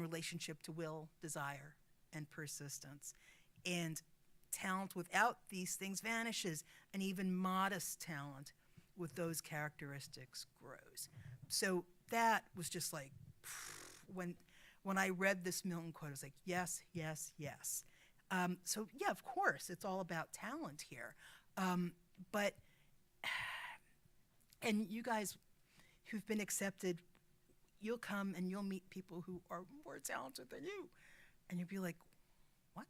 relationship to will, desire, and persistence. And talent without these things vanishes, and even modest talent with those characteristics grows. So that was just like, when I read this Milton quote, I was like, yes, yes, yes. So yeah, of course, it's all about talent here. But, and you guys who've been accepted, you'll come and you'll meet people who are more talented than you. And you'll be like, what?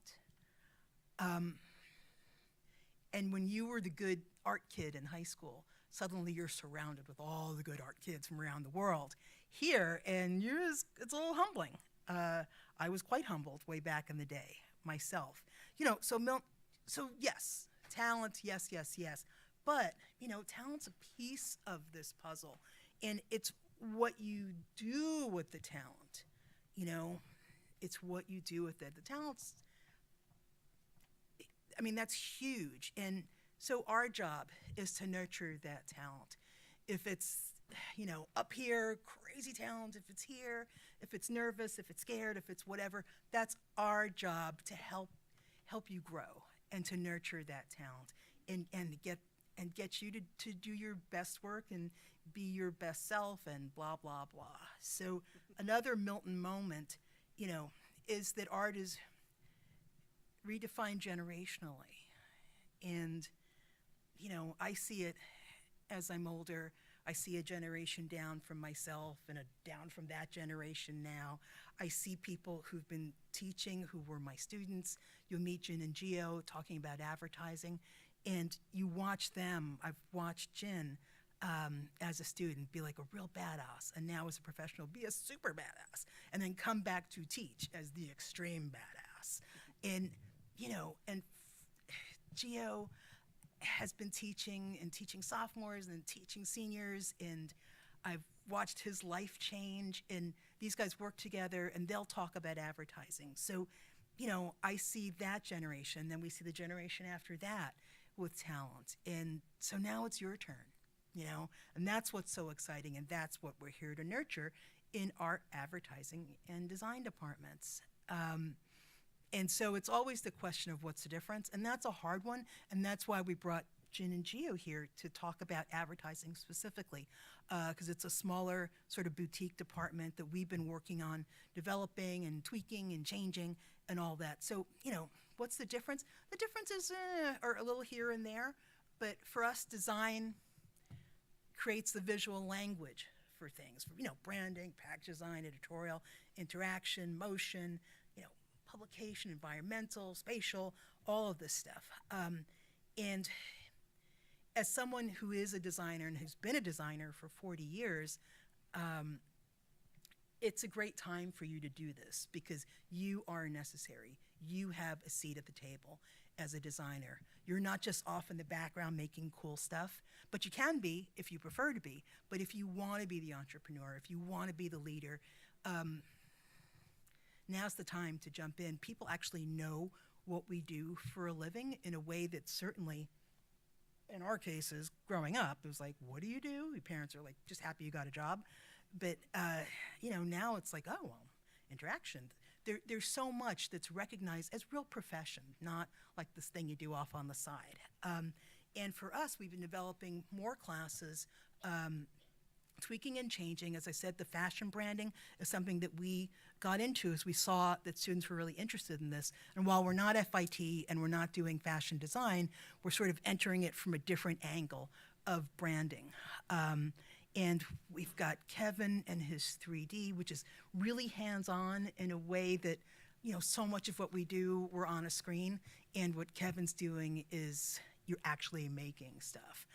And when you were the good art kid in high school, suddenly you're surrounded with all the good art kids from around the world here, and it's a little humbling. I was quite humbled way back in the day myself. So yes, talent, yes, yes, yes. But, talent's a piece of this puzzle, and it's what you do with the talent. It's what you do with it. The talent's, that's huge. And so our job is to nurture that talent. If it's, up here, crazy talent, if it's here, if it's nervous, if it's scared, if it's whatever, that's our job to help you grow and to nurture that talent and get you to do your best work and be your best self and blah, blah, blah. So another Milton moment, is that art is redefined generationally. And, I see it as I'm older. I see a generation down from myself and down from that generation now. I see people who've been teaching, who were my students. You'll meet Jin and Gio talking about advertising, and you watch them. I've watched Jin as a student be like a real badass, and now as a professional be a super badass, and then come back to teach as the extreme badass. And, and Gio has been teaching sophomores and teaching seniors, and I've watched his life change, and these guys work together and they'll talk about advertising. So, I see that generation, then we see the generation after that with talent. And so now it's your turn, and that's what's so exciting, and that's what we're here to nurture in our advertising and design departments. And so it's always the question of what's the difference, and that's a hard one, and that's why we brought Jin and Gio here to talk about advertising specifically, because it's a smaller sort of boutique department that we've been working on developing and tweaking and changing and all that. So, what's the difference? The differences are a little here and there, but for us, design creates the visual language for things, branding, package design, editorial, interaction, motion, publication, environmental, spatial, all of this stuff. And as someone who is a designer and who's been a designer for 40 years, it's a great time for you to do this because you are necessary. You have a seat at the table as a designer. You're not just off in the background making cool stuff, but you can be if you prefer to be. But if you want to be the entrepreneur, if you want to be the leader, now's the time to jump in. People actually know what we do for a living in a way that certainly, in our cases, growing up, it was like, what do you do? Your parents are like, just happy you got a job. But, now it's like, oh, well, interaction. There's so much that's recognized as real profession, not like this thing you do off on the side. And for us, we've been developing more classes, tweaking and changing. As I said, the fashion branding is something that we got into as we saw that students were really interested in this. And while we're not FIT and we're not doing fashion design, we're sort of entering it from a different angle of branding. And we've got Kevin and his 3D, which is really hands-on in a way that, so much of what we do, we're on a screen. And what Kevin's doing is you're actually making stuff.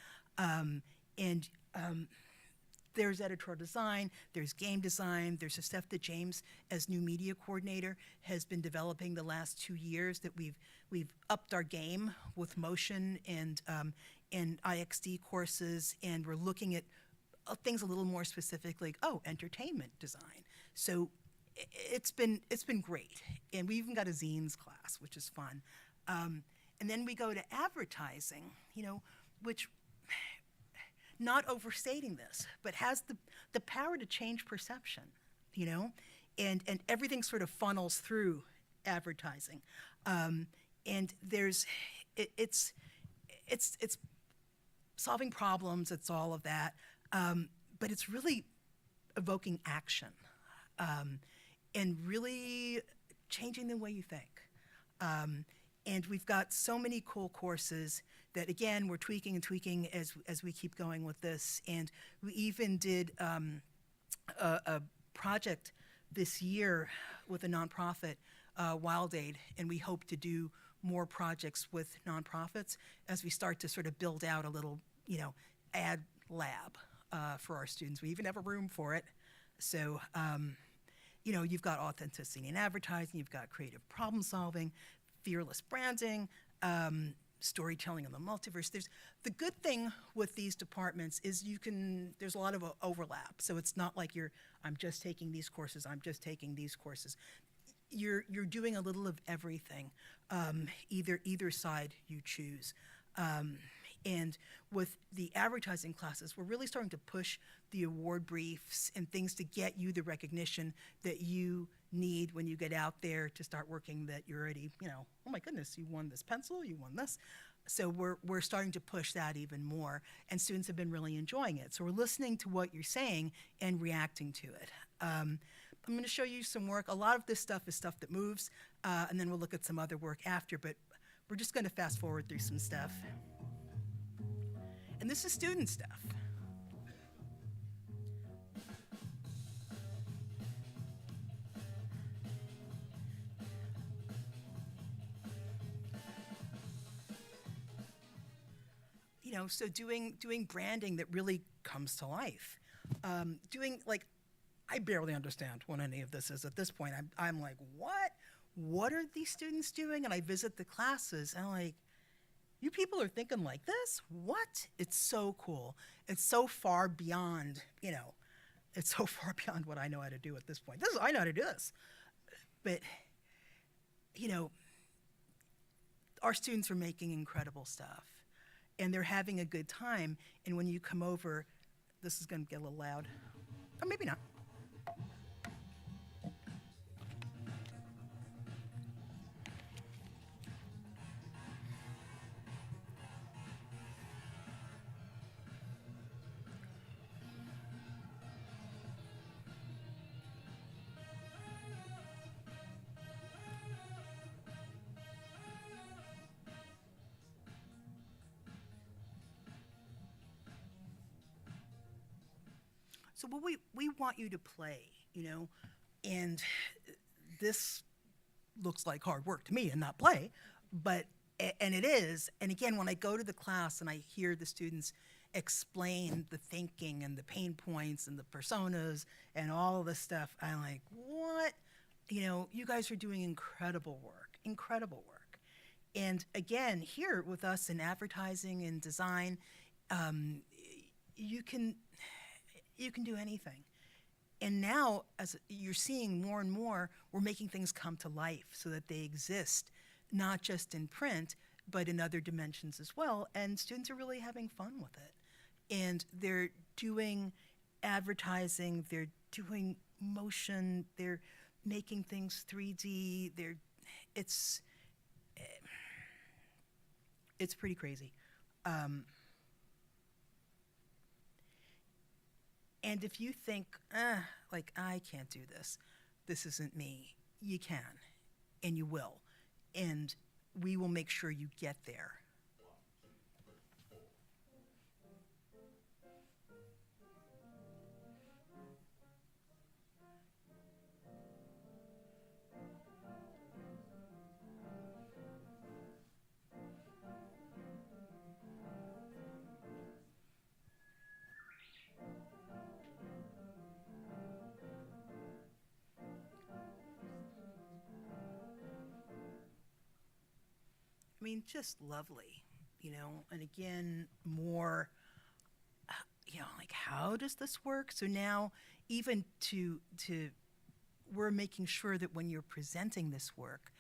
There's editorial design, there's game design, there's the stuff that James, as new media coordinator, has been developing the last 2 years that we've upped our game with motion and IXD courses, and we're looking at things a little more specific, like, entertainment design. So it's been great. And we even got a zines class, which is fun. And then we go to advertising, which, not overstating this, but has the power to change perception, and everything sort of funnels through advertising. And it's solving problems, it's all of that, but it's really evoking action, and really changing the way you think. And we've got so many cool courses that, again, we're tweaking and tweaking as we keep going with this. And we even did a project this year with a nonprofit, Wild Aid, and we hope to do more projects with nonprofits as we start to sort of build out a little, ad lab for our students. We even have a room for it. So, you've got authenticity in advertising, you've got creative problem solving, fearless branding, storytelling in the multiverse. The good thing with these departments is there's a lot of overlap. So it's not like I'm just taking these courses, I'm just taking these courses. You're doing a little of everything, either side you choose. And with the advertising classes, we're really starting to push the award briefs and things to get you the recognition that you need when you get out there to start working, that you're already, oh my goodness, you won this pencil, you won this. So we're starting to push that even more, and students have been really enjoying it. So we're listening to what you're saying and reacting to it. I'm going to show you some work. A lot of this stuff is stuff that moves, and then we'll look at some other work after, but we're just going to fast forward through some stuff. And this is student stuff. So doing branding that really comes to life. I barely understand what any of this is at this point. I'm like, what? What are these students doing? And I visit the classes, and I'm like, you people are thinking like this? What? It's so cool. It's so far beyond, it's so far beyond what I know how to do at this point. I know how to do this. But, our students are making incredible stuff, and they're having a good time. And when you come over, this is going to get a little loud, or maybe not. So what we want you to play, and this looks like hard work to me and not play, and it is. And again, when I go to the class and I hear the students explain the thinking and the pain points and the personas and all of this stuff, I'm like, what? You guys are doing incredible work. And again, here with us in advertising and design, you can do anything. And now, as you're seeing more and more, we're making things come to life so that they exist, not just in print, but in other dimensions as well. And students are really having fun with it. And they're doing advertising, they're doing motion, they're making things 3D. It's pretty crazy. And if you think, I can't do this isn't me, you can, and you will. And we will make sure you get there. I mean, just lovely, and again, more, how does this work? So now even we're making sure that when you're presenting this work,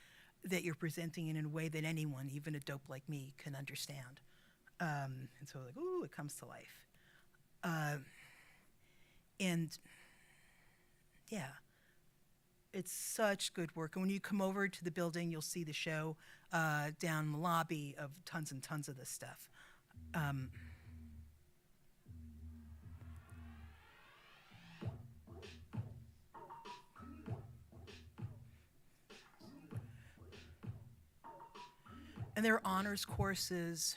that you're presenting it in a way that anyone, even a dope like me, can understand. And so ooh, it comes to life. And yeah, It's such good work. And when you come over to the building, you'll see the show down in the lobby of tons and tons of this stuff. And there are honors courses.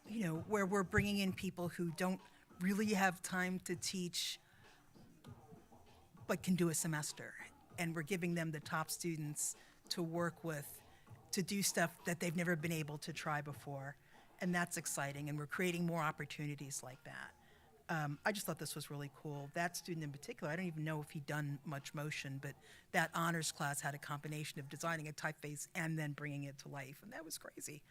You know, where we're bringing in people who don't really have time to teach, but can do a semester. And we're giving them the top students to work with to do stuff that they've never been able to try before. And that's exciting. And we're creating more opportunities like that. I just thought this was really cool. That student in particular, I don't even know if he'd done much motion, but that honors class had a combination of designing a typeface and then bringing it to life. And that was crazy.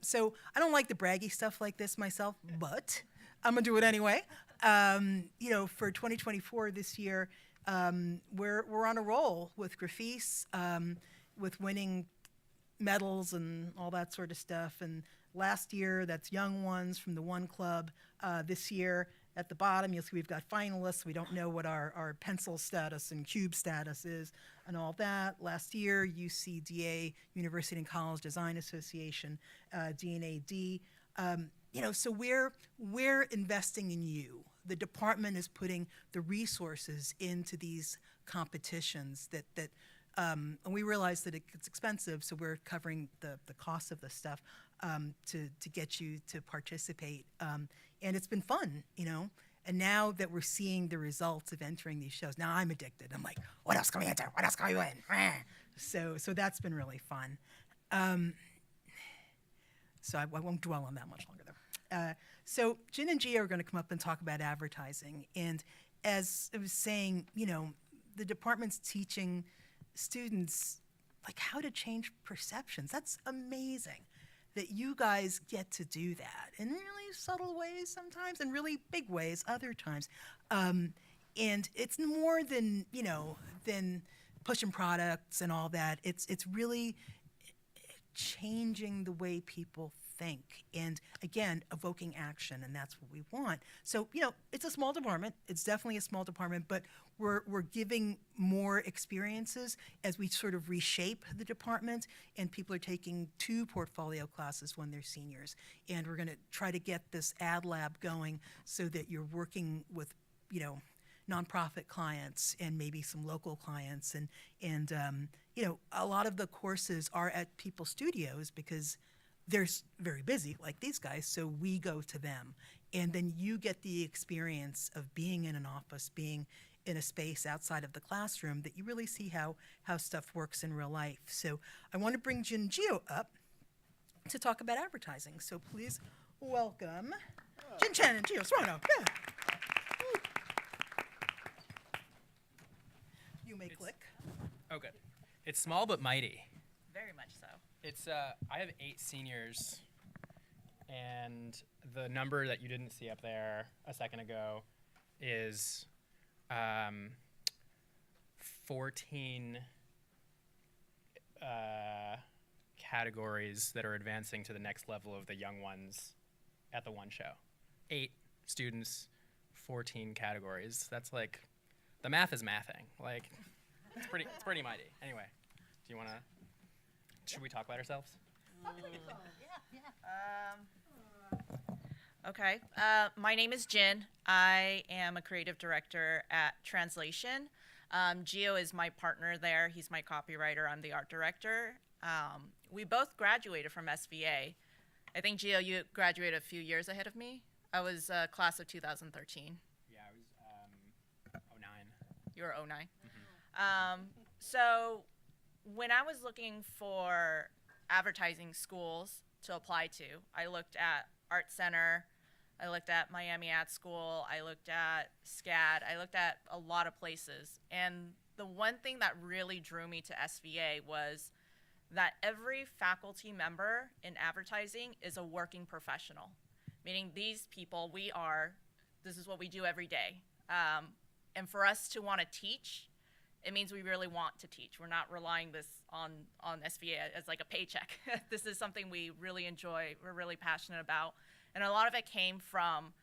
So I don't like the braggy stuff like this myself, but I'm gonna do it anyway. You know, for 2024 this year, we're on a roll with Graphice, with winning medals and all that sort of stuff. And last year, that's Young Ones from the One Club. This year, at the bottom, you'll see we've got finalists. We don't know what our pencil status and cube status is and all that. Last year, UCDA, University and College Design Association, DNAD. You know, so we're investing in you. The department is putting the resources into these competitions that and we realize that it's expensive, so we're covering the cost of this stuff to get you to participate. And it's been fun, you know. And now that we're seeing the results of entering these shows, now I'm addicted. I'm like, what else can we enter? What else can we win? So that's been really fun. So I won't dwell on that much longer, though. So Jin and Gio are going to come up and talk about advertising. And as I was saying, you know, the department's teaching students like how to change perceptions. That's amazing that you guys get to do that in really subtle ways sometimes and really big ways other times. And it's more than, you know, than pushing products and all that. It's really changing the way people think and, again, evoking action, and that's what we want. So, you know, it's a small department. It's definitely a small department, but we're giving more experiences as we sort of reshape the department, and people are taking 2 portfolio classes when they're seniors. And we're going to try to get this ad lab going so that you're working with, you know, nonprofit clients and maybe some local clients. And you know, a lot of the courses are at people's studios because they're very busy, like these guys, so we go to them. And then you get the experience of being in an office, being in a space outside of the classroom, that you really see how stuff works in real life. So I want to bring Jin and Gio up to talk about advertising. So please welcome Jin Chen and Gio Serrano. Yeah. You may click. Oh, good. It's small but mighty. Very much so. It's I have 8 seniors, and the number that you didn't see up there a second ago is 14 categories that are advancing to the next level of the Young Ones at the one show. 8 students, 14 categories. That's like, the math is mathing. Like, it's pretty mighty. Anyway, do you want to? Should we talk about ourselves? Okay. My name is Jin. I am a creative director at Translation. Gio is my partner there. He's my copywriter. I'm the art director. We both graduated from SVA. I think, Gio, you graduated a few years ahead of me. I was class of 2013. Yeah, I was 09. You were 09. Mm-hmm. So when I was looking for advertising schools to apply to, I looked at Art Center, I looked at Miami Ad School, I looked at SCAD, I looked at a lot of places. And the one thing that really drew me to SVA was that every faculty member in advertising is a working professional, meaning these people, this is what we do every day. And for us to want to teach it means we really want to teach. We're not relying this on SVA as like a paycheck. This is something we really enjoy, we're really passionate about. And a lot of it came from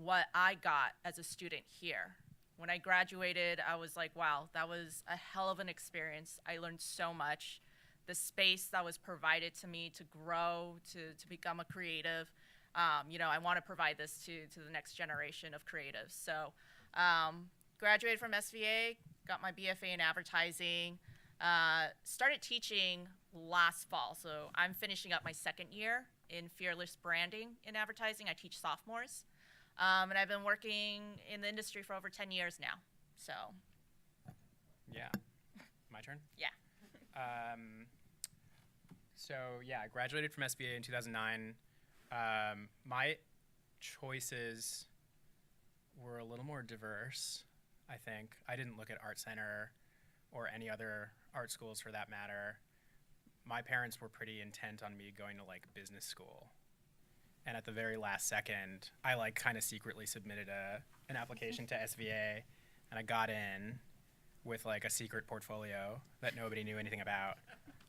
what I got as a student here. When I graduated, I was like, wow, that was a hell of an experience. I learned so much. The space that was provided to me to grow, to become a creative, you know, I want to provide this to the next generation of creatives. So graduated from SVA, got my BFA in advertising, started teaching last fall. So I'm finishing up my second year in fearless branding in advertising. I teach sophomores. And I've been working in the industry for over 10 years now. So. Yeah. My turn? Yeah. So yeah, I graduated from SBA in 2009. My choices were a little more diverse, I think. I didn't look at Art Center or any other art schools for that matter. My parents were pretty intent on me going to like business school. And at the very last second, I like kind of secretly submitted an application to SVA, and I got in with like a secret portfolio that nobody knew anything about.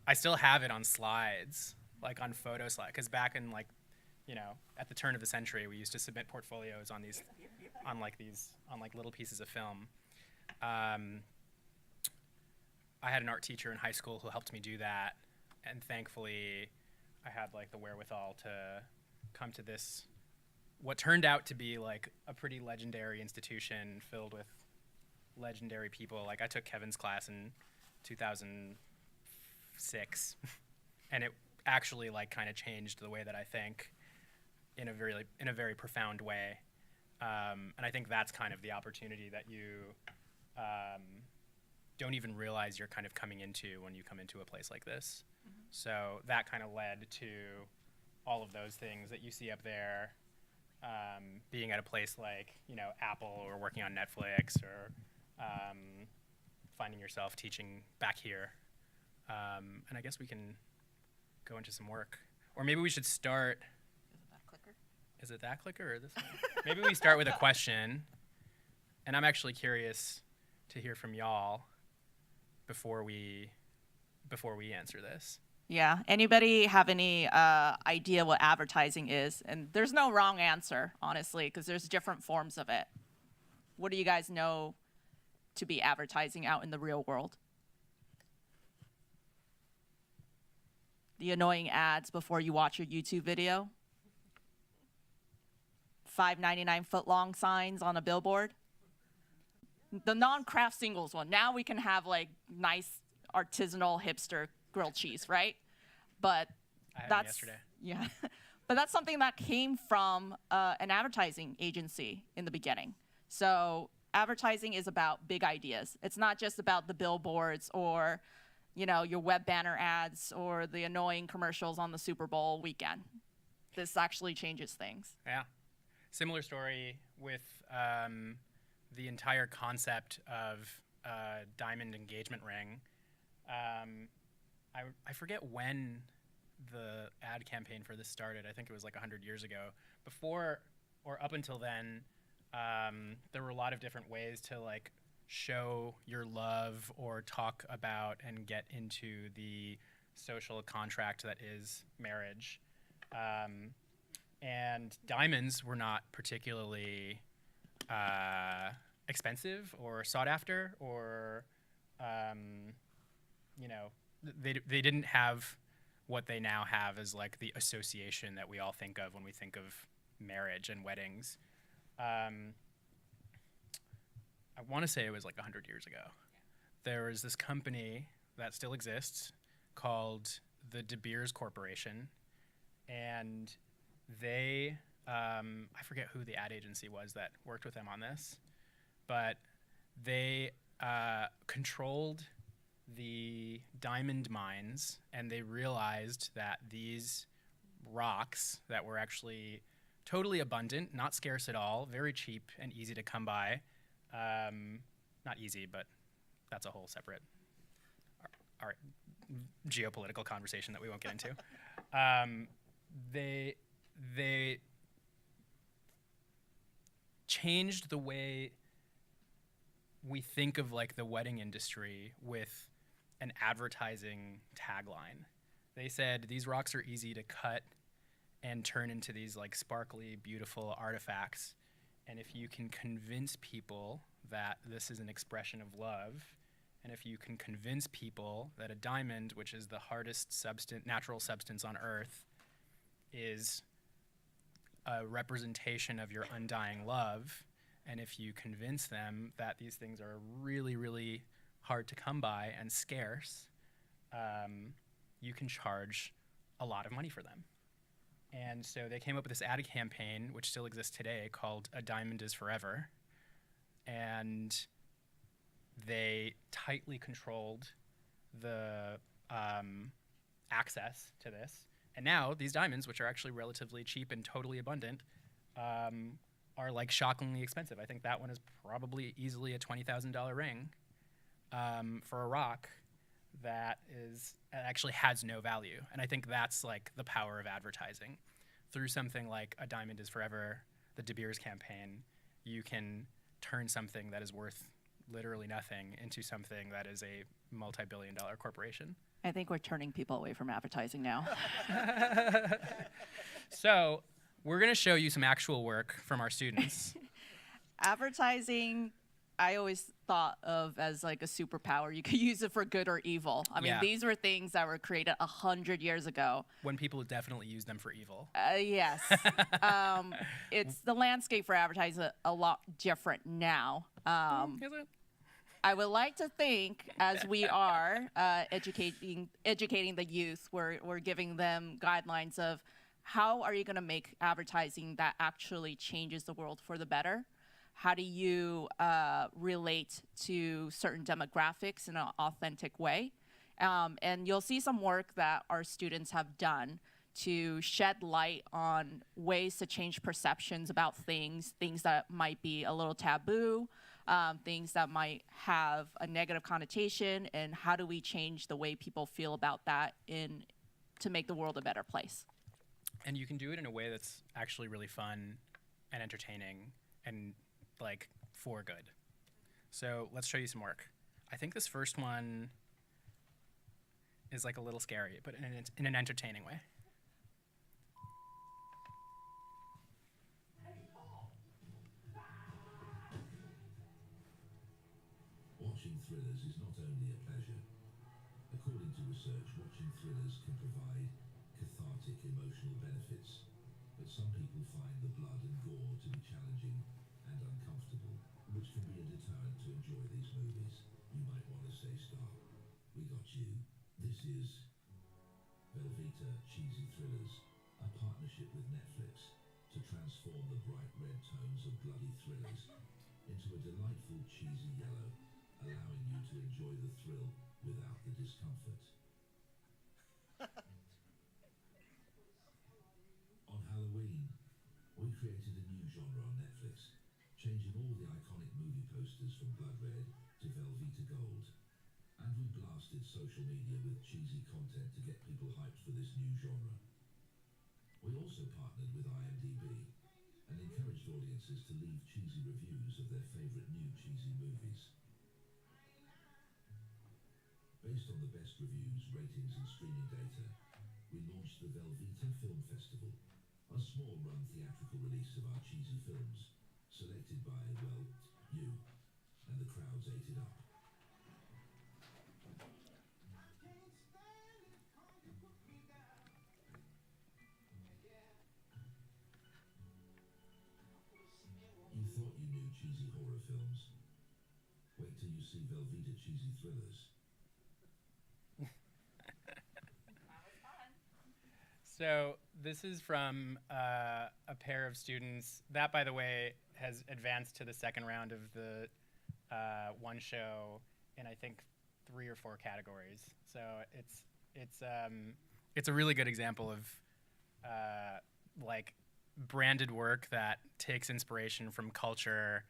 I still have it on slides, like on photo slides, because back in like, you know, at the turn of the century, we used to submit portfolios on these, on like little pieces of film. I had an art teacher in high school who helped me do that, and thankfully, I had like the wherewithal to come to this, what turned out to be like a pretty legendary institution filled with legendary people. Like I took Kevin's class in 2006 and it actually like kind of changed the way that I think in a very profound way. And I think that's kind of the opportunity that you don't even realize you're kind of coming into when you come into a place like this. Mm-hmm. So that kind of led to all of those things that you see up there, being at a place like, you know, Apple or working on Netflix or finding yourself teaching back here. And I guess we can go into some work. Or maybe we should start. Is it that clicker or this one? Maybe we start with a question. And I'm actually curious to hear from y'all before we answer this. Yeah. Anybody have any idea what advertising is? And there's no wrong answer, honestly, because there's different forms of it. What do you guys know to be advertising out in the real world? The annoying ads before you watch your YouTube video? $5.99 foot-long signs on a billboard? The non-craft singles one. Now we can have like nice artisanal hipster grilled cheese, right? But I had that's them yesterday. Yeah. But that's something that came from an advertising agency in the beginning. So advertising is about big ideas. It's not just about the billboards or, you know, your web banner ads or the annoying commercials on the Super Bowl weekend. This actually changes things. Yeah. Similar story with the entire concept of diamond engagement ring. I forget when the ad campaign for this started. I think it was like 100 years ago. Before or up until then, there were a lot of different ways to like show your love or talk about and get into the social contract that is marriage. And diamonds were not particularly expensive or sought after, or you know, they didn't have what they now have as like the association that we all think of when we think of marriage and weddings. I want to say it was like 100 years ago. There was this company that still exists called the De Beers Corporation, and they, I forget who the ad agency was that worked with them on this, but they controlled the diamond mines, and they realized that these rocks that were actually totally abundant, not scarce at all, very cheap and easy to come by. Not easy, but that's a whole separate our geopolitical conversation that we won't get into. They changed the way we think of like the wedding industry with an advertising tagline. They said these rocks are easy to cut and turn into these like sparkly, beautiful artifacts. And if you can convince people that this is an expression of love, and if you can convince people that a diamond, which is the hardest natural substance on Earth, is a representation of your undying love, and if you convince them that these things are really, really hard to come by and scarce, you can charge a lot of money for them. And so they came up with this ad campaign, which still exists today, called "A Diamond is Forever." And they tightly controlled the access to this. And now these diamonds, which are actually relatively cheap and totally abundant, are like shockingly expensive. I think that one is probably easily a $20,000 ring for a rock that actually has no value. And I think that's like the power of advertising. Through something like "A Diamond is Forever," the De Beers campaign, you can turn something that is worth literally nothing into something that is a multi-billion-dollar corporation. I think we're turning people away from advertising now. So we're going to show you some actual work from our students. Advertising, I always thought of as like a superpower. You could use it for good or evil. I mean, Yeah. these were things that were created 100 years ago. When people definitely use them for evil. Yes. It's the landscape for advertising a lot different now. Is it? I would like to think, as we are educating the youth, we're giving them guidelines of how are you going to make advertising that actually changes the world for the better? How do you relate to certain demographics in an authentic way? And you'll see some work that our students have done to shed light on ways to change perceptions about things that might be a little taboo, things that might have a negative connotation, and how do we change the way people feel about that to make the world a better place. And you can do it in a way that's actually really fun and entertaining and like for good. So let's show you some work. I think this first one is like a little scary, but in an entertaining way. Watching thrillers is not only a pleasure. According to research, watching thrillers can provide cathartic emotional benefits, but some people find the blood and gore to be challenging and uncomfortable, which can be a deterrent to enjoy these movies. You might want to say stop. We got you. This is Velveeta Cheesy Thrillers, a partnership with Netflix to transform the bright red tones of bloody thrillers into a delightful cheesy yellow, allowing you to enjoy the thrill without the discomfort. On Halloween, we created a new genre on Netflix, changing all the iconic movie posters from blood red to Velveeta gold. And we blasted social media with cheesy content to get people hyped for this new genre. We also partnered with IMDb and encouraged audiences to leave cheesy reviews of their favorite new cheesy movies. Based on the best reviews, ratings and streaming data, we launched the Velveeta Film Festival, a small-run theatrical release of our cheesy films, selected by, well, you, and the crowds ate it up. You thought you knew cheesy horror films? Wait till you see Velveeta Cheesy Thrillers. So this is from a pair of students. That, by the way, has advanced to the second round of the one show in, I think, 3 or 4 categories. So it's a really good example of like branded work that takes inspiration from culture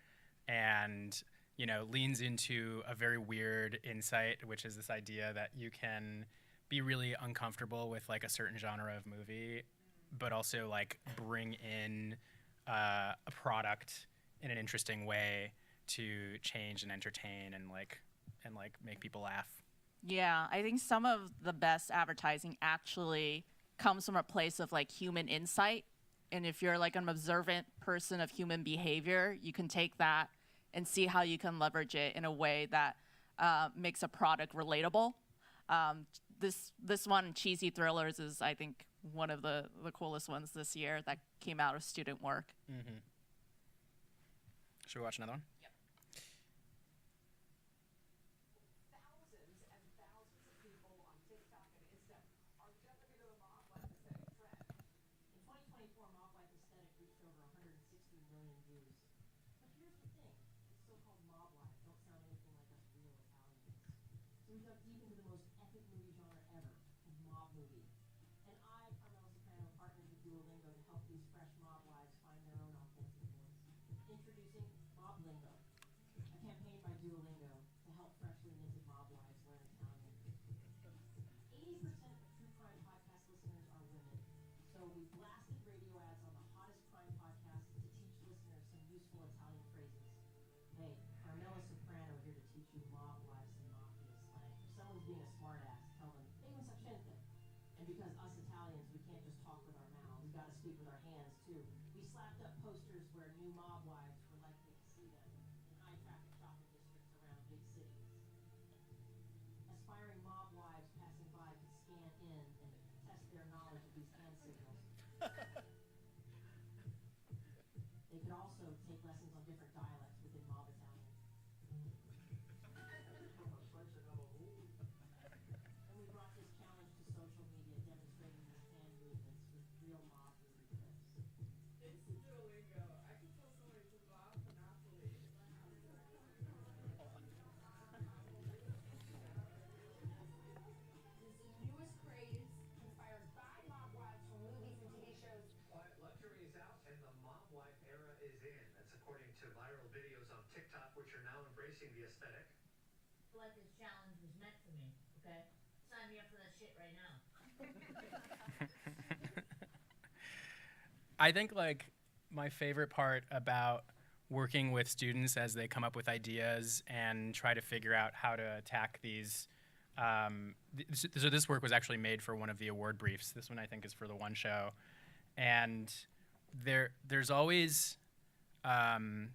and, you know, leans into a very weird insight, which is this idea that you can be really uncomfortable with like a certain genre of movie, but also like bring in a product in an interesting way to change and entertain and make people laugh. Yeah, I think some of the best advertising actually comes from a place of like human insight. And if you're like an observant person of human behavior, you can take that and see how you can leverage it in a way that makes a product relatable. This one, Cheesy Thrillers, is I think one of the coolest ones this year that came out of student work. Mm-hmm. Should we watch another one? Thousands and thousands of people on TikTok and Insta are jumping into the mob life aesthetic trend. In 2024, mob life aesthetic reached over 160 million views. But here's the thing: these so-called mob lives don't sound anything like us real Italians. So we dug deep into the most epic movie genre ever, the mob movie. And I, Carmela Soprano, partnered with Duolingo to help these fresh mob lives find their own authentic voice. Introducing Mob Lingo, a campaign by Duolingo to help freshly minted mob wives learn Italian. 80% of true crime podcast listeners are women, so we blasted radio ads on the hottest crime podcasts to teach listeners some useful Italian phrases. Hey, Carmela Soprano here to teach you mob wives and mafia slang. If someone's being a smartass, tell them, "Ben sacente." And because us Italians, we can't just talk with our mouths, we gotta speak with our hands too. We slapped up posters where new mob wives were likely to see them in high-traffic shopping districts around big cities. Aspiring mob wives passing by could scan in and test their knowledge of these hand signals. They could also take lessons on different dialects within mob Italian. Then we brought this challenge to social media, demonstrating these hand movements with real mob movie clips. It's a Duolingo. I can tell someone to mob Monopoly. This is the newest craze inspired by mob wives from movies and TV shows. Quiet luxury is out and the mob wife era is in. That's according to viral videos on TikTok, which are now embracing the aesthetic. I feel like this challenge was meant for me, okay? Sign me up for that shit right now. I think like my favorite part about working with students as they come up with ideas and try to figure out how to attack these. So this work was actually made for one of the award briefs. This one I think is for the one show, and there's always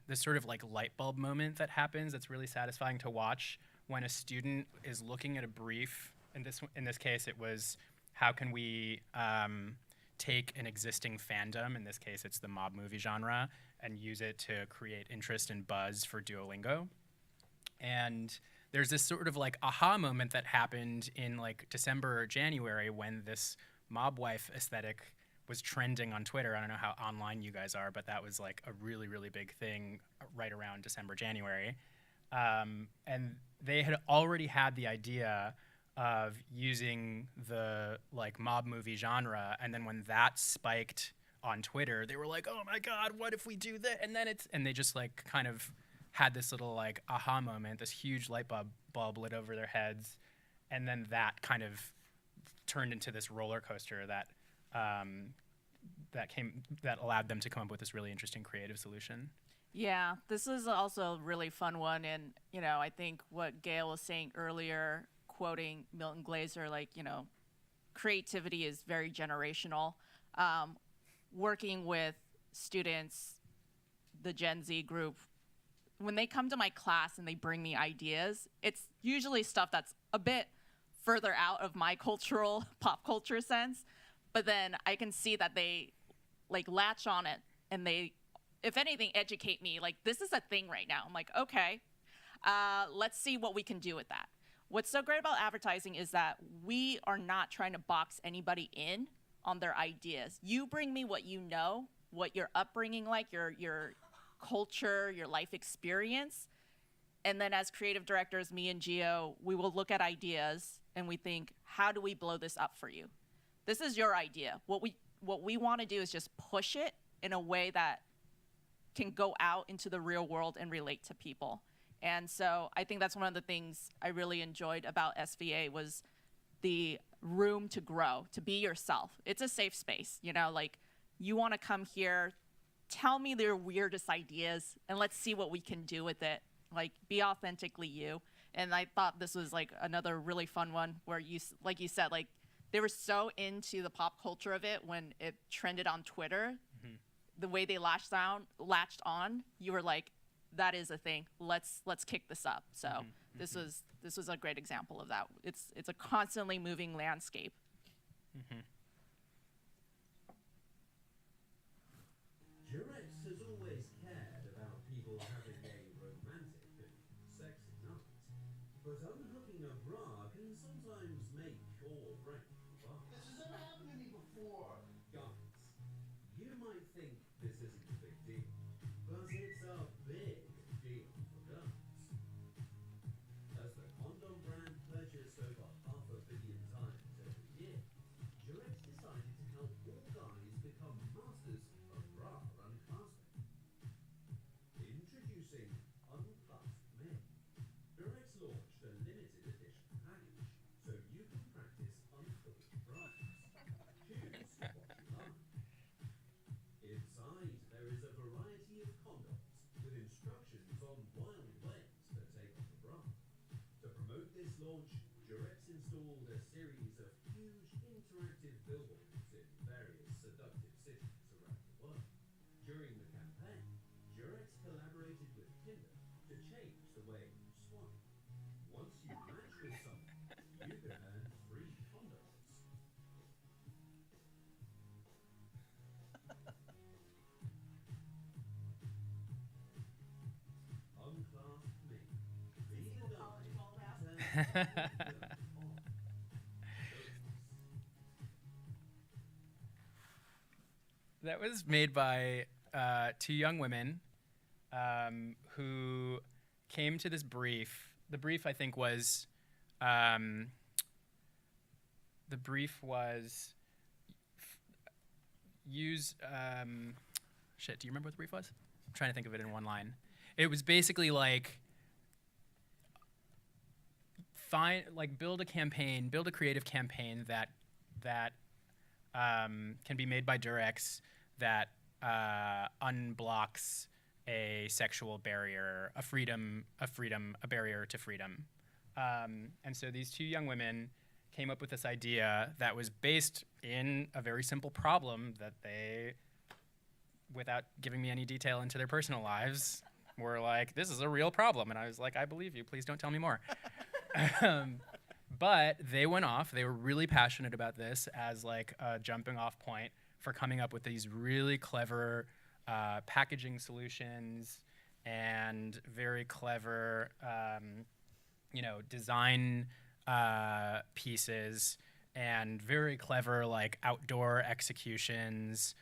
this sort of like light bulb moment that happens that's really satisfying to watch when a student is looking at a brief. In this case, it was how can we take an existing fandom, in this case it's the mob movie genre, and use it to create interest and buzz for Duolingo. And there's this sort of like aha moment that happened in like December or January when this mob wife aesthetic was trending on Twitter. I don't know how online you guys are, but that was like a really, really big thing right around December, January. And they had already had the idea of using the like mob movie genre, and then when that spiked on Twitter, they were like, "Oh my God, what if we do that?" And then they just like kind of had this little like aha moment, this huge light bulb lit over their heads, and then that kind of turned into this roller coaster that that allowed them to come up with this really interesting creative solution. Yeah, this is also a really fun one. And, you know, I think what Gail was saying earlier, quoting Milton Glaser, like, you know, creativity is very generational. Working with students, the Gen Z group, when they come to my class and they bring me ideas, it's usually stuff that's a bit further out of my cultural, pop culture sense. But then I can see that they like latch on it and they, if anything, educate me. Like, this is a thing right now. I'm like, okay, let's see what we can do with that. What's so great about advertising is that we are not trying to box anybody in on their ideas. You bring me what you know, what your upbringing like, your culture, your life experience. And then as creative directors, me and Gio, we will look at ideas and we think, how do we blow this up for you? This is your idea. What we want to do is just push it in a way that can go out into the real world and relate to people. And so I think that's one of the things I really enjoyed about SVA was the room to grow, to be yourself. It's a safe space, you know, like you want to come here tell me their weirdest ideas and let's see what we can do with it. Like, be authentically you. And I thought this was like another really fun one where like you said, like they were so into the pop culture of it when it trended on Twitter. The way they latched on, you were like, that is a thing. Let's kick this up. So this was a great example of that. It's a constantly moving landscape. Durex has always cared about people having a romantic and sexy night, but unhooking a bra can sometimes make or break the bar. This has never happened to me before. Guys, you might think this isn't a big deal, but it's a big deal for girls. As the condom brand purchased over 500 million times every year, Durex decided to help all guys become masters of bra unclasping. Introducing Unclasp Me. Durex launched a limited edition package so you can practice unhooking bras. Choose what you like. Inside, there is a variety of condoms with instructions on wild ways to take off the bra. To promote this launch, Durex installed a series of huge interactive billboards in various seductive cities around the world. During the campaign, Durex collaborated with Tinder to change the way you swipe. Once you match with someone, you can earn free condoms. Unclasp Me. Be the guy who turns the girl on. That was made by two young women who came to this brief. The brief, I think, was use shit. Do you remember what the brief was? I'm trying to think of it in one line. It was basically like build a campaign, build a creative campaign that can be made by Durex that unblocks a sexual barrier, a barrier to freedom. And so these two young women came up with this idea that was based in a very simple problem that they, without giving me any detail into their personal lives, were like, this is a real problem. And I was like, I believe you, please don't tell me more. But they went off, they were really passionate about this as like a jumping off point for coming up with these really clever packaging solutions and very clever, design pieces and very clever like outdoor executions,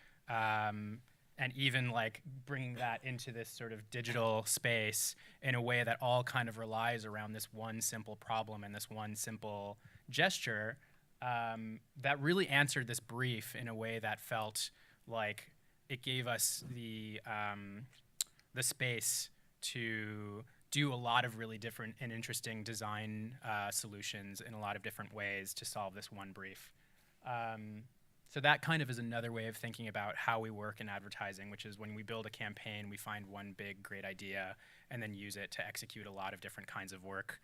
and even like bringing that into this sort of digital space in a way that all kind of relies around this one simple problem and this one simple gesture, that really answered this brief in a way that felt like it gave us the space to do a lot of really different and interesting design solutions in a lot of different ways to solve this one brief. So that kind of is another way of thinking about how we work in advertising, which is when we build a campaign, we find one big, great idea and then use it to execute a lot of different kinds of work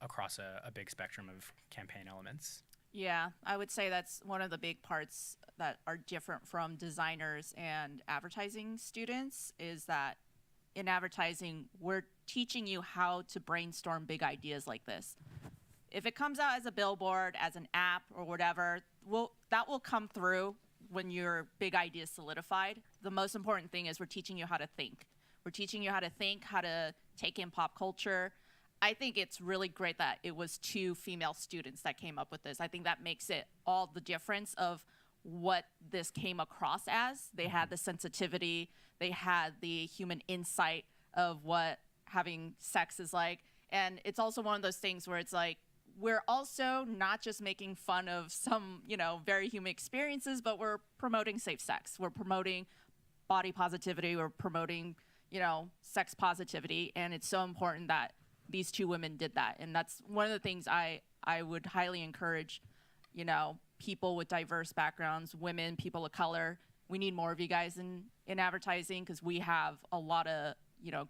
across a big spectrum of campaign elements. Yeah, I would say that's one of the big parts that are different from designers and advertising students is that in advertising, we're teaching you how to brainstorm big ideas like this. If it comes out as a billboard, as an app, or whatever, that will come through when your big idea is solidified. The most important thing is we're teaching you how to think. We're teaching you how to think, how to take in pop culture. I think it's really great that it was two female students that came up with this. I think that makes it all the difference of what this came across as. They had the sensitivity, they had the human insight of what having sex is like. And it's also one of those things where it's like, we're also not just making fun of some, very human experiences, but we're promoting safe sex. We're promoting body positivity. We're promoting, sex positivity. And it's so important that these two women did that. And that's one of the things I would highly encourage, people with diverse backgrounds, women, people of color, we need more of you guys in advertising because we have a lot of,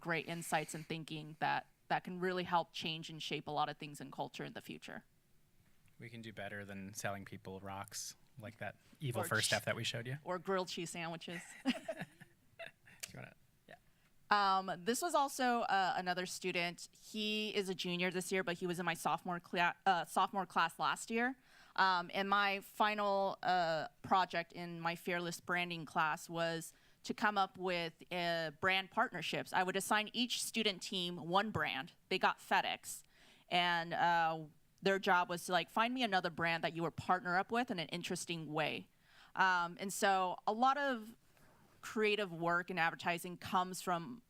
great insights and thinking that can really help change and shape a lot of things in culture in the future. We can do better than selling people rocks like that evil Or first step that we showed you. Or grilled cheese sandwiches. Do you wanna, yeah. This was also another student. He is a junior this year, but he was in my sophomore class last year. And my final project in my Fearless Branding class was to come up with brand partnerships. I would assign each student team one brand. They got FedEx. And their job was to find me another brand that you would partner up with in an interesting way. And so a lot of creative work in advertising comes from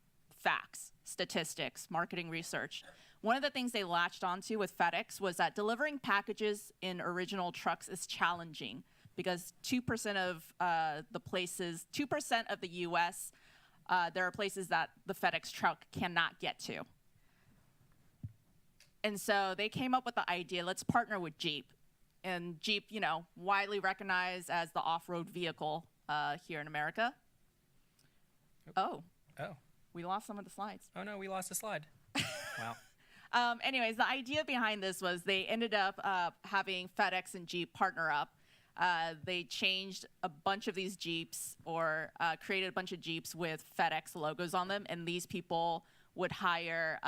facts, statistics, marketing research. One of the things they latched onto with FedEx was that delivering packages in original trucks is challenging because 2% of the places, 2% of the US, there are places that the FedEx truck cannot get to. And so they came up with the idea, let's partner with Jeep. And Jeep, widely recognized as the off-road vehicle here in America. Oh, we lost some of the slides. Oh no, we lost a slide. Wow. Anyways, the idea behind this was they ended up having FedEx and Jeep partner up. They changed a bunch of these Jeeps or created a bunch of Jeeps with FedEx logos on them. And these people would hire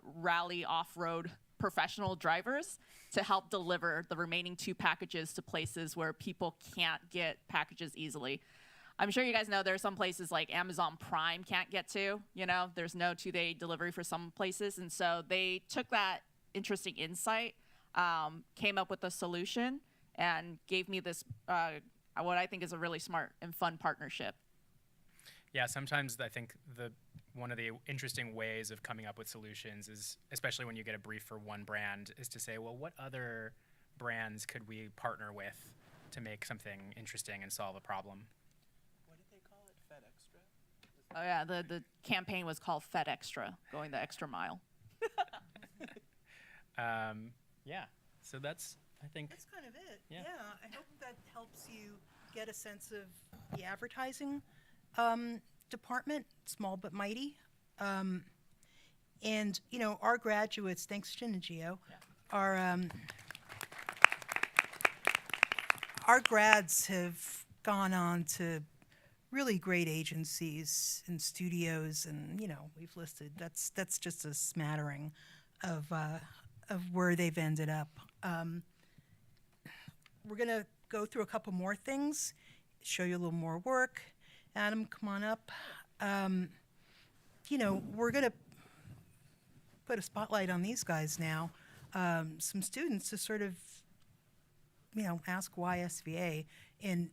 rally off-road professional drivers to help deliver the remaining 2 packages to places where people can't get packages easily. I'm sure you guys know there are some places like Amazon Prime can't get to, there's no 2-day delivery for some places. And so they took that interesting insight, came up with a solution, and gave me this, what I think is a really smart and fun partnership. Yeah, sometimes I think one of the interesting ways of coming up with solutions is, especially when you get a brief for one brand, is to say, well, what other brands could we partner with to make something interesting and solve a problem? What did they call it? FedExtra? Oh yeah, the campaign was called FedExtra, going the extra mile. Yeah, so that's, I think. That's kind of it. Yeah. I hope that helps you get a sense of the advertising department, small but mighty. And, our graduates, thanks to Nagio, our grads have gone on to really great agencies and studios, and, we've listed, that's just a smattering of where they've ended up. We're going to go through a couple more things, show you a little more work. Adam, come on up. We're going to put a spotlight on these guys now. Some students to sort of, ask why SVA. And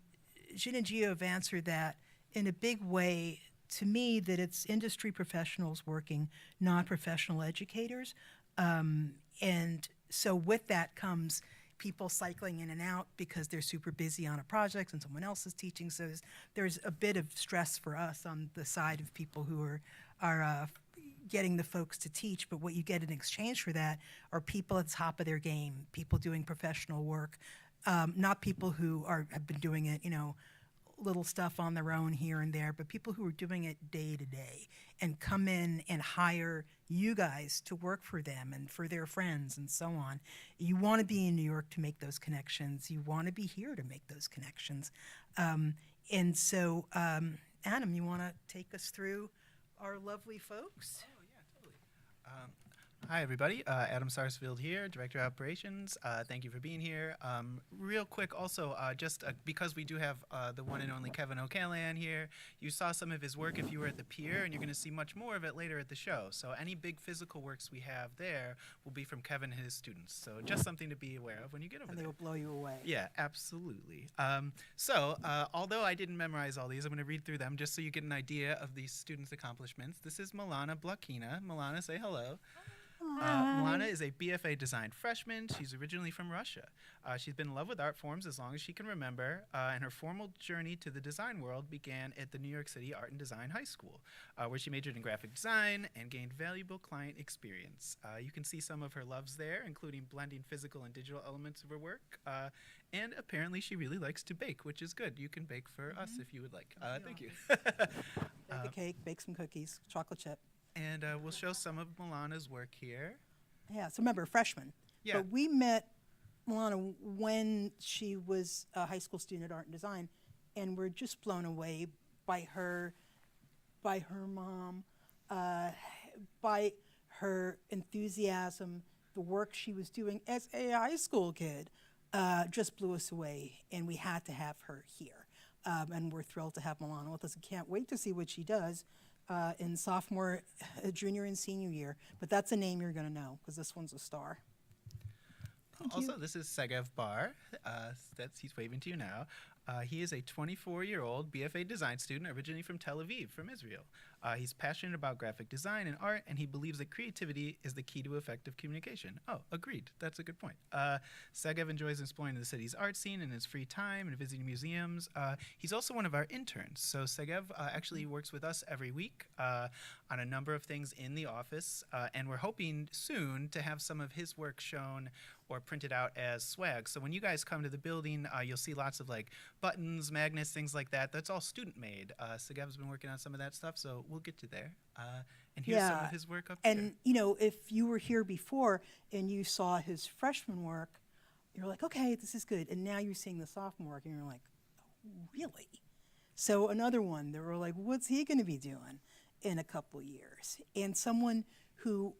Jin and Gio have answered that in a big way to me, that it's industry professionals working, non-professional educators. And so with that comes people cycling in and out because they're super busy on a project and someone else is teaching. So there's a bit of stress for us on the side of people who are getting the folks to teach. But what you get in exchange for that are people at the top of their game, people doing professional work, not people who have been doing it, little stuff on their own here and there, but people who are doing it day to day and come in and hire you guys to work for them and for their friends and so on. You want to be in New York to make those connections. You want to be here to make those connections. And so, Adam, you want to take us through our lovely folks? Oh, yeah, totally. Hi, everybody. Adam Sarsfield here, Director of Operations. Thank you for being here. Real quick, also, because we do have the one and only Kevin O'Callaghan here, you saw some of his work if you were at the pier, and you're going to see much more of it later at the show. So any big physical works we have there will be from Kevin and his students. So just something to be aware of when you get over And there. they will blow you away. Yeah, absolutely. Although I didn't memorize all these, I'm going to read through them just so you get an idea of these students' accomplishments. This is Milana Blakina. Milana, say hello. Milana is a BFA design freshman. She's originally from Russia. She's been in love with art forms as long as she can remember, and her formal journey to the design world began at the New York City Art and Design High School, where she majored in graphic design and gained valuable client experience. You can see some of her loves there, including blending physical and digital elements of her work, and apparently she really likes to bake, which is good. You can bake for us if you would like. Thank you. Bake a cake, bake some cookies, chocolate chip. And we'll show some of Milana's work here. Yeah, so remember, freshman. Yeah. But we met Milana when she was a high school student at Art and Design, and we're just blown away by her mom, by her enthusiasm, the work she was doing as a high school kid, just blew us away, and we had to have her here. And we're thrilled to have Milana with us. I can't wait to see what she does in sophomore, junior, and senior year. But that's a name you're going to know, because this one's a star. Also, this is Segev Bar. He's waving to you now. He is a 24-year-old BFA design student originally from Tel Aviv, from Israel. He's passionate about graphic design and art, and he believes that creativity is the key to effective communication. Oh, agreed. That's a good point. Segev enjoys exploring the city's art scene in his free time and visiting museums. He's also one of our interns. So Segev actually works with us every week on a number of things in the office, and we're hoping soon to have some of his work shown or printed out as swag. So when you guys come to the building, you'll see lots of like buttons, magnets, things like that. That's all student made. Segev's been working on some of that stuff, so we'll get to there. And here's some of his work up here. And, you know, if you were here before and you saw his freshman work, you're like, okay, this is good. And now you're seeing the sophomore work, and you're like, oh, really? So another one, they were like, what's he going to be doing in a couple of years? And someone who,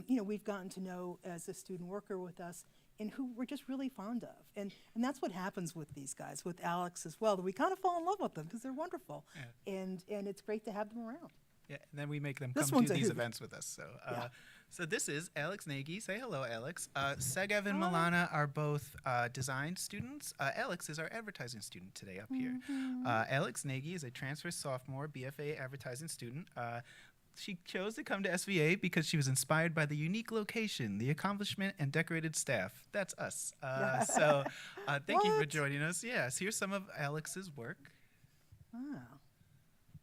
you know, we've gotten to know as a student worker with us and who we're just really fond of. And that's what happens with these guys, with Alex as well, that we kind of fall in love with them because they're wonderful. Yeah. And it's great to have them around. Yeah, and then we make them This come one's to a these hoot. events with us. So, Yeah. so this is Alex Nagy. Say hello, Alex. Segev and Milana are both design students. Alex is our advertising student today up here. Alex Nagy is a transfer sophomore BFA advertising student. She chose to come to SVA because she was inspired by the unique location, the accomplishment, and decorated staff. That's us. So thank you for What? joining us. Yes, here's some of Alex's work. Oh,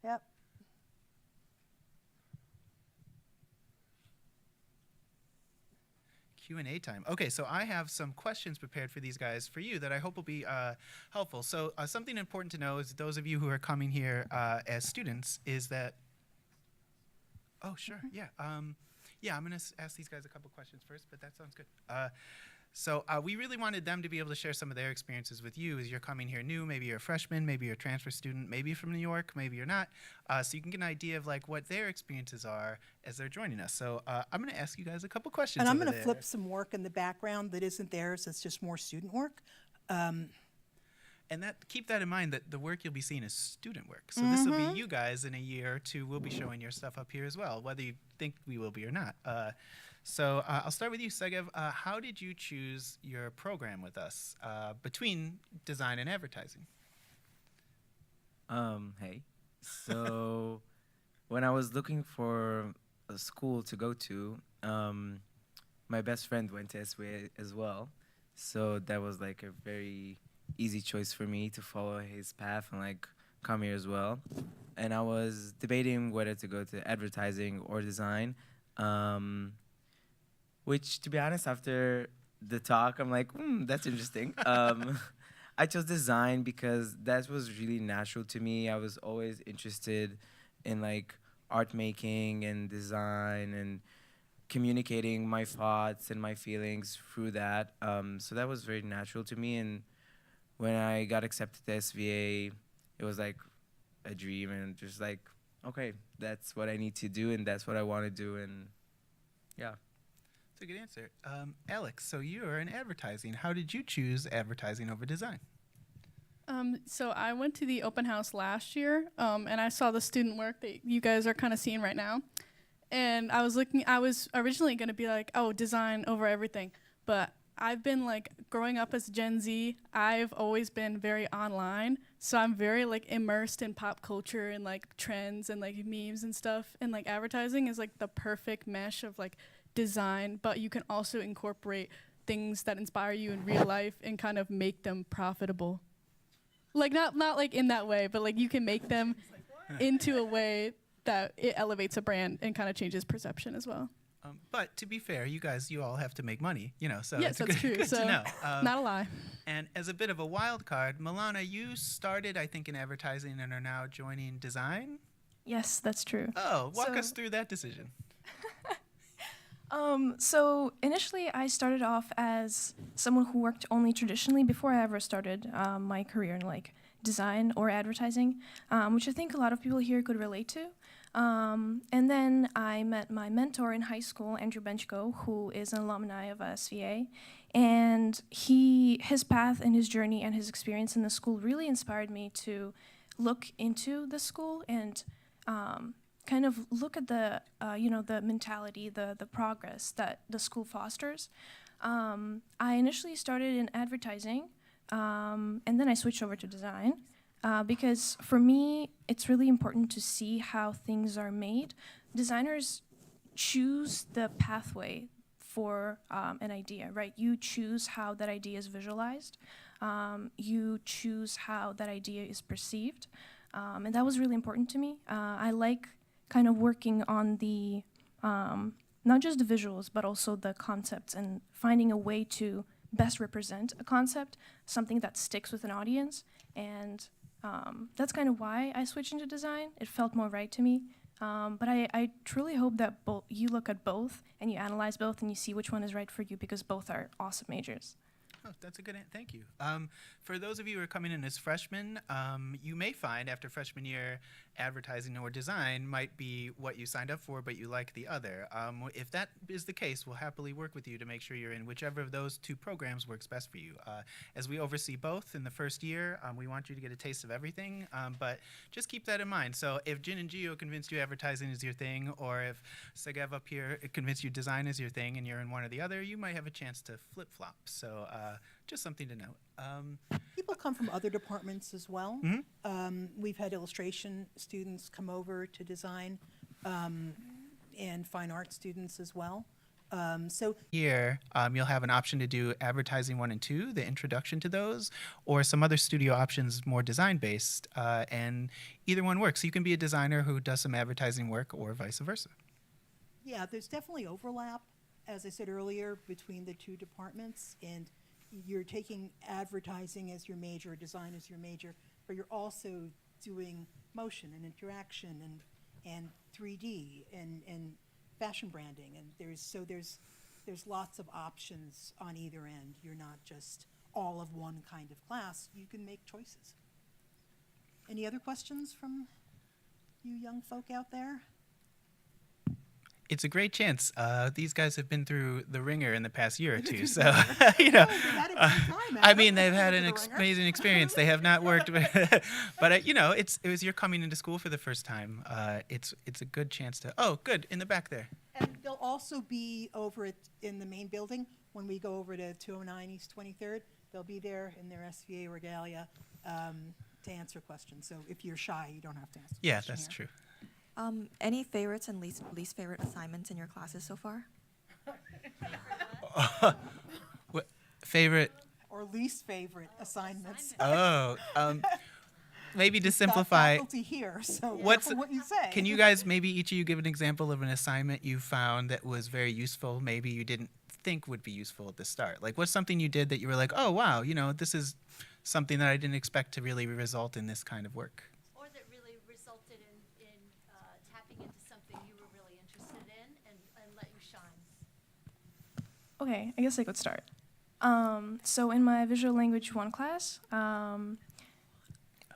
yep. Q&A time. Okay, so I have some questions prepared for these guys for you that I hope will be helpful. So something important to know is those of you who are coming here as students is that, oh, sure, yeah. Yeah, I'm going to ask these guys a couple questions first, but that sounds good. So we really wanted them to be able to share some of their experiences with you as you're coming here new. Maybe you're a freshman, maybe you're a transfer student, maybe you're from New York, maybe you're not. So you can get an idea of like what their experiences are as they're joining us. So I'm going to ask you guys a couple questions. And I'm over going to there. flip some work in the background that isn't theirs. It's just more student work. And keep that in mind that the work you'll be seeing is student work. So this will be you guys in a year or two. We'll be showing your stuff up here as well, whether you think we will be or not. So I'll start with you, Segev. How did you choose your program with us between design and advertising? Hey. So when I was looking for a school to go to, my best friend went to SWA as well. So that was like a very easy choice for me to follow his path and like come here as well. And I was debating whether to go to advertising or design. Which, to be honest, after the talk, I'm like, that's interesting. I chose design because that was really natural to me. I was always interested in like art making and design and communicating my thoughts and my feelings through that. So that was very natural to me. And when I got accepted to SVA, it was like a dream and just like, okay, that's what I need to do and that's what I want to do. And yeah. That's a good answer. Alex, so you're in advertising. How did you choose advertising over design? So I went to the open house last year, and I saw the student work that you guys are kind of seeing right now. And I was originally going to be like, oh, design over everything. But I've been like growing up as Gen Z, I've always been very online. So I'm very like immersed in pop culture and like trends and like memes and stuff. And like advertising is like the perfect mesh of like design, but you can also incorporate things that inspire you in real life and kind of make them profitable. Like not like in that way, but like you can make them into a way that it elevates a brand and kind of changes perception as well. But to be fair, you all have to make money, so Yes, it's that's true. good So to know. not a lie. And as a bit of a wild card, Milana, you started, I think, in advertising and are now joining design. Yes, that's true. Oh, walk So- us through that decision. So initially, I started off as someone who worked only traditionally before I ever started my career in like design or advertising, which I think a lot of people here could relate to. And then I met my mentor in high school, Andrew Benchko, who is an alumni of SVA, and his path and his journey and his experience in the school really inspired me to look into the school and kind of look at the the mentality, the progress that the school fosters. I initially started in advertising, and then I switched over to design because for me, it's really important to see how things are made. Designers choose the pathway for an idea, right? You choose how that idea is visualized. You choose how that idea is perceived. And that was really important to me. I like kind of working on the, not just the visuals, but also the concepts and finding a way to best represent a concept, something that sticks with an audience. And that's kind of why I switched into design. It felt more right to me. But I truly hope that you look at both and you analyze both and you see which one is right for you because both are awesome majors. Oh, that's a good thank you. For those of you who are coming in as freshmen, you may find after freshman year, advertising or design might be what you signed up for, but you like the other. If that is the case, we'll happily work with you to make sure you're in whichever of those two programs works best for you. As we oversee both in the first year, we want you to get a taste of everything, but just keep that in mind. So if Jin and Gio convinced you advertising is your thing, or if Segev up here convinced you design is your thing and you're in one or the other, you might have a chance to flip-flop. So just something to note. People come from other departments as well. We've had illustration students come over to design, and fine art students as well. So Here, you'll have an option to do advertising 1 and 2, the introduction to those, or some other studio options more design-based, and either one works. You can be a designer who does some advertising work or vice versa. yeah, there's definitely overlap, as I said earlier, between the two departments, and you're taking advertising as your major, design as your major, but you're also doing motion and interaction and 3D and fashion branding, and there's lots of options on either end. You're not just all of one kind of class. You can make choices. Any other questions from you young folk out there? It's a great chance. These guys have been through the ringer in the past year or two, so I mean, they've had an amazing experience. They have not worked, but it was you're coming into school for the first time. It's a good chance to. Oh, good in the back there. And they'll also be over in the main building when we go over to 209 East 23rd. They'll be there in their SVA regalia to answer questions. So if you're shy, you don't have to answer. Yeah, that's true. Any favorites and least favorite assignments in your classes so far? Favorite? Or least favorite assignments. Oh, maybe to Got simplify. faculty here, so What's careful what you say. Can you guys maybe each of you give an example of an assignment you found that was very useful? Maybe you didn't think would be useful at the start. Like, what's something you did that you were like, oh wow, this is something that I didn't expect to really result in this kind of work. Or that really resulted in tapping into something you were really interested in and let you shine. Okay, I guess I could start. So in my visual language 1 class,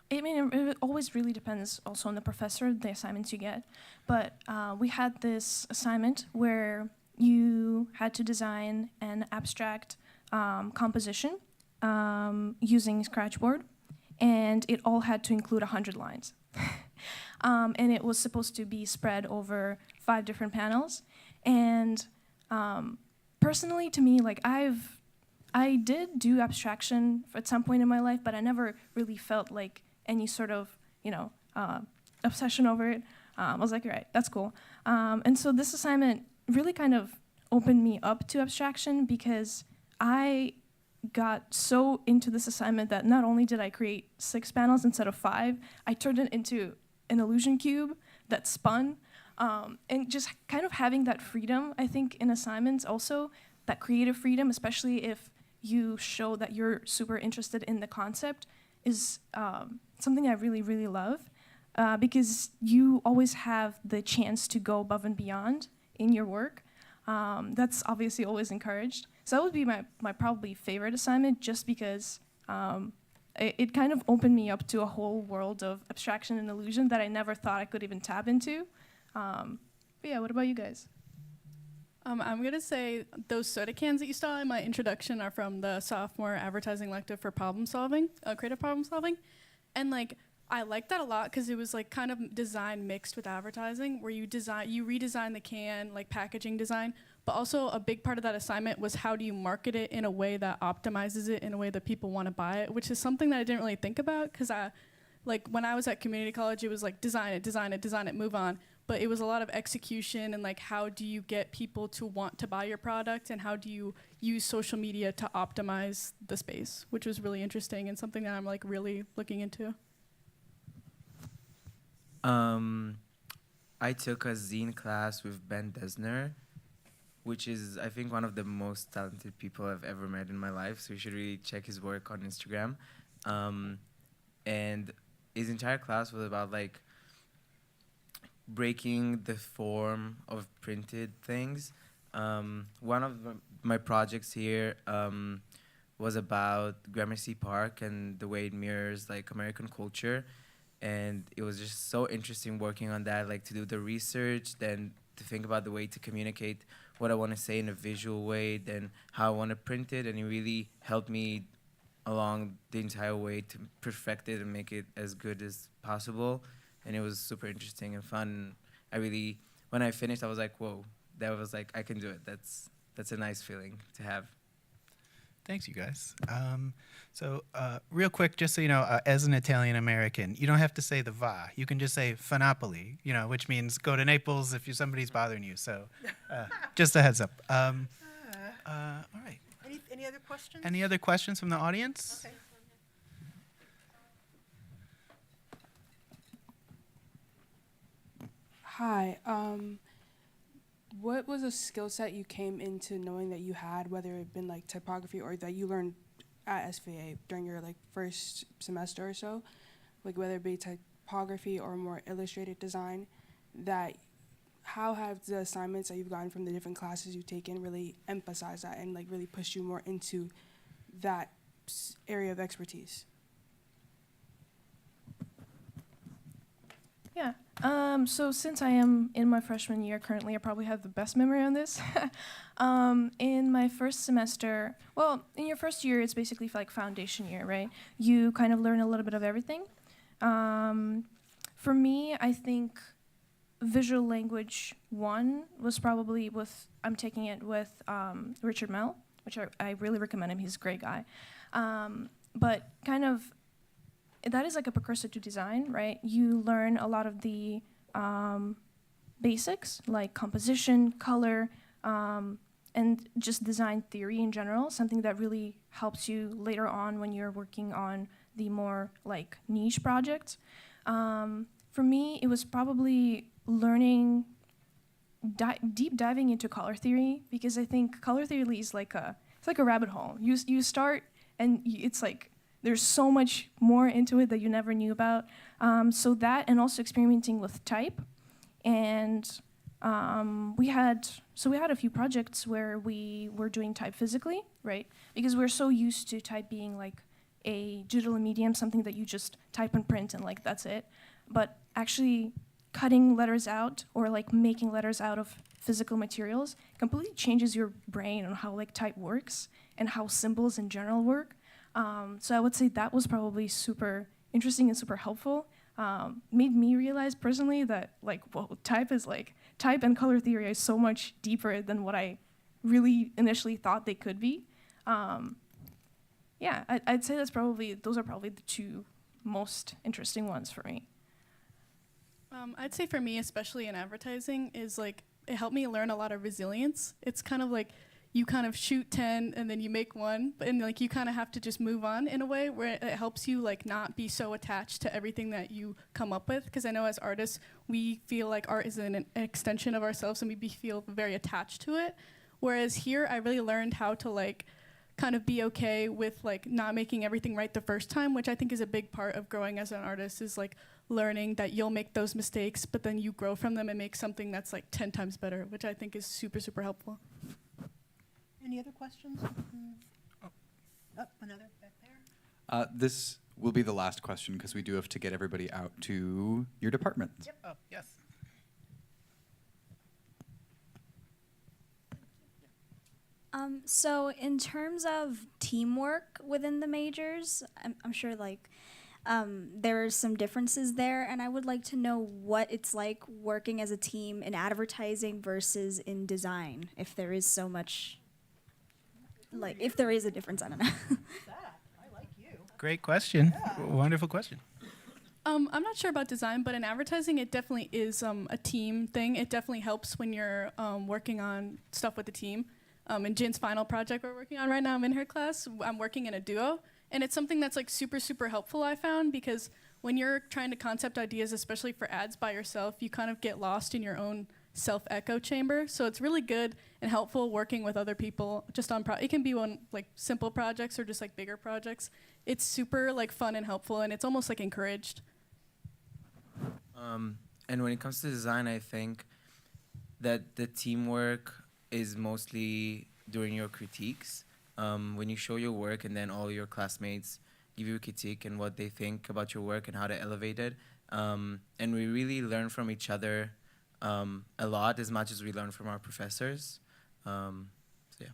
it always really depends also on the professor, the assignments you get. But we had this assignment where you had to design an abstract composition using Scratchboard, and it all had to include 100 lines. And it was supposed to be spread over 5 different panels. And personally, to me, like I did do abstraction at some point in my life, but I never really felt like any sort of, obsession over it. I was like, all right, that's cool. And so this assignment really kind of opened me up to abstraction because I got so into this assignment that not only did I create 6 panels instead of 5, I turned it into an illusion cube that spun. And just kind of having that freedom, I think, in assignments also, that creative freedom, especially if you show that you're super interested in the concept, is something I really, really love. Because you always have the chance to go above and beyond in your work. That's obviously always encouraged. So that would be my probably favorite assignment, just because it kind of opened me up to a whole world of abstraction and illusion that I never thought I could even tap into. But yeah, what about you guys? I'm going to say those soda cans that you saw in my introduction are from the sophomore advertising elective for problem solving, creative problem solving. And like, I like that a lot because it was like kind of design mixed with advertising, where you redesign the can, like packaging design, but also a big part of that assignment was how do you market it in a way that optimizes it in a way that people want to buy it, which is something that I didn't really think about because like when I was at community college, it was like design it, move on. But it was a lot of execution and like how do you get people to want to buy your product and how do you use social media to optimize the space, which was really interesting and something that I'm like really looking into. I took a zine class with Ben Desner, which is, I think, one of the most talented people I've ever met in my life. So you should really check his work on Instagram. And his entire class was about like breaking the form of printed things. One of my projects here was about Gramercy Park and the way it mirrors like American culture. And it was just so interesting working on that, like to do the research, then to think about the way to communicate what I want to say in a visual way, then how I want to print it. And it really helped me along the entire way to perfect it and make it as good as possible. And it was super interesting and fun. When I finished, I was like, whoa, that was like, I can do it. That's a nice feeling to have. Thanks, you guys. So real quick, just so you know, as an Italian American, you don't have to say the va. You can just say Fanopoli, which means go to Naples if somebody's bothering you. So just a heads up. All right. Any other questions? Any other questions from the audience? Okay. Hi. What was a skill set you came into knowing that you had, whether it been like typography or that you learned at SVA during your like first semester or so, like whether it be typography or more illustrated design, that how have the assignments that you've gotten from the different classes you've taken really emphasized that and like really pushed you more into that area of expertise? Yeah. So since I am in my freshman year currently, I probably have the best memory on this. In my first semester, well, in your first year, it's basically like foundation year, right? You kind of learn a little bit of everything. For me, I think visual language 1 was probably I'm taking it with Richard Mell, which I really recommend him. He's a great guy. But kind of, that is like a precursor to design, right? You learn a lot of the basics, like composition, color, and just design theory in general, something that really helps you later on when you're working on the more like niche projects. For me, it was probably learning, deep diving into color theory, because I think color theory is like it's like a rabbit hole. You start and it's like, there's so much more into it that you never knew about. So that, and also experimenting with type. And we had a few projects where we were doing type physically, right? Because we're so used to type being like a digital medium, something that you just type and print and like that's it. But actually cutting letters out or like making letters out of physical materials completely changes your brain on how like type works and how symbols in general work. So I would say that was probably super interesting and super helpful. Made me realize personally that like, whoa, type and color theory is so much deeper than what I really initially thought they could be. Yeah, I'd say those are probably the 2 most interesting ones for me. I'd say for me, especially in advertising, is like it helped me learn a lot of resilience. It's kind of like you kind of shoot 10 and then you make one, and like you kind of have to just move on in a way where it helps you like not be so attached to everything that you come up with. Because I know as artists, we feel like art is an extension of ourselves and we feel very attached to it. Whereas here, I really learned how to like kind of be okay with like not making everything right the first time, which I think is a big part of growing as an artist, is like learning that you'll make those mistakes, but then you grow from them and make something that's like 10 times better, which I think is super, super helpful. Any other questions? Oh, another back there. This will be the last question because we do have to get everybody out to your departments. Yep. Oh, yes. So in terms of teamwork within the majors, I'm sure like there are some differences there, and I would like to know what it's like working as a team in advertising versus in design, if there is so much, like if there is a difference, I don't know. Great question. Wonderful question. I'm not sure about design, but in advertising, it definitely is a team thing. It definitely helps when you're working on stuff with the team. In Jin's final project we're working on right now, I'm in her class, I'm working in a duo. And it's something that's like super, super helpful, I found, because when you're trying to concept ideas, especially for ads by yourself, you kind of get lost in your own self-echo chamber. So it's really good and helpful working with other people just on, it can be on like simple projects or just like bigger projects. It's super like fun and helpful, and it's almost like encouraged. And when it comes to design, I think that the teamwork is mostly during your critiques. When you show your work and then all your classmates give you a critique and what they think about your work and how to elevate it. And we really learn from each other a lot, as much as we learn from our professors. So yeah.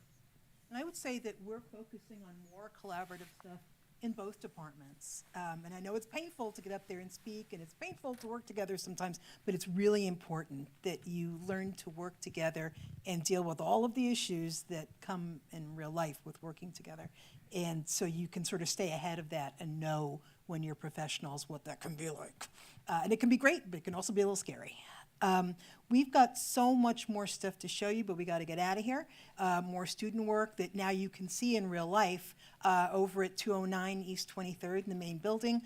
And I would say that we're focusing on more collaborative stuff in both departments. And I know it's painful to get up there and speak, and it's painful to work together sometimes, but it's really important that you learn to work together and deal with all of the issues that come in real life with working together. And so you can sort of stay ahead of that and know when you're professionals what that can be like. And it can be great, but it can also be a little scary. We've got so much more stuff to show you, but we got to get out of here. More student work that now you can see in real life over at 209 East 23rd in the main building.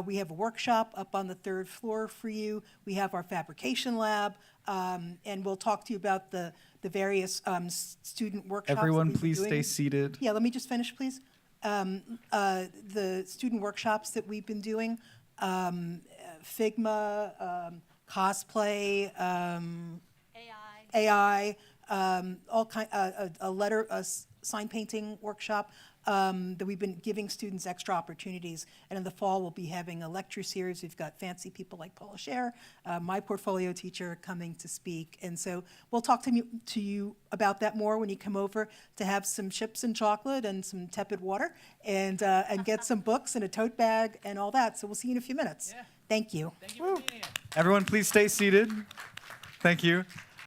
We have a workshop up on the 3rd floor for you. We have our fabrication lab, and we'll talk to you about the various student workshops. Everyone, please stay seated. Yeah, let me just finish, please. The student workshops that we've been doing, Figma, cosplay, AI, all kind, a sign painting workshop that we've been giving students extra opportunities. And in the fall, we'll be having a lecture series. We've got fancy people like Paula Scher, my portfolio teacher, coming to speak. And so we'll talk to you about that more when you come over to have some chips and chocolate and some tepid water and get some books and a tote bag and all that. So we'll see you in a few minutes. Yeah. Thank you. Everyone, please stay seated. Thank you.